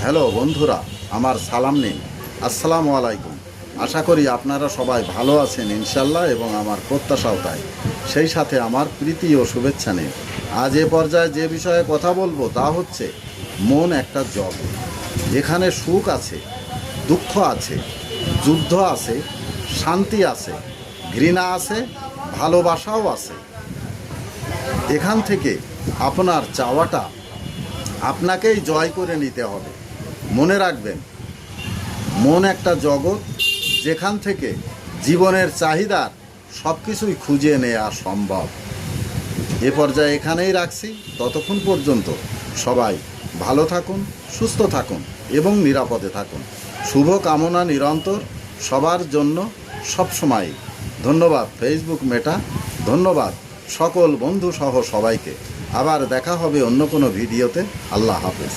Hello বন্ধুরা, আমার সালাম নিন। আসসালামু আলাইকুম। আশা করি আপনারা সবাই ভালো আছেন ইনশাল্লাহ, এবং আমার প্রত্যাশাও তাই। সেই সাথে আমার প্রীতি ও শুভেচ্ছা নিন। আজ এ পর্যায়ে যে বিষয়ে কথা বলবো তা হচ্ছে মন একটা জগৎ, যেখানে সুখ আছে, দুঃখ আছে, যুদ্ধ আছে, শান্তি আছে, ঘৃণা আছে, ভালোবাসাও আছে। এখান থেকে আপনার চাওয়াটা আপনাকেই জয় করে নিতে হবে। মনে রাখবেন, মন একটা জগৎ, যেখান থেকে জীবনের চাহিদার সব কিছুই খুঁজে নেওয়া সম্ভব। এ পর্যায়ে এখানেই রাখছি। ততক্ষণ পর্যন্ত সবাই ভালো থাকুন, সুস্থ থাকুন এবং নিরাপদে থাকুন। শুভ কামনা নিরন্তর সবার জন্য সবসময়। ধন্যবাদ ফেসবুক মেটা, ধন্যবাদ সকল বন্ধু সহ সবাইকে। আবার দেখা হবে অন্য কোনো ভিডিওতে। আল্লাহ হাফেজ।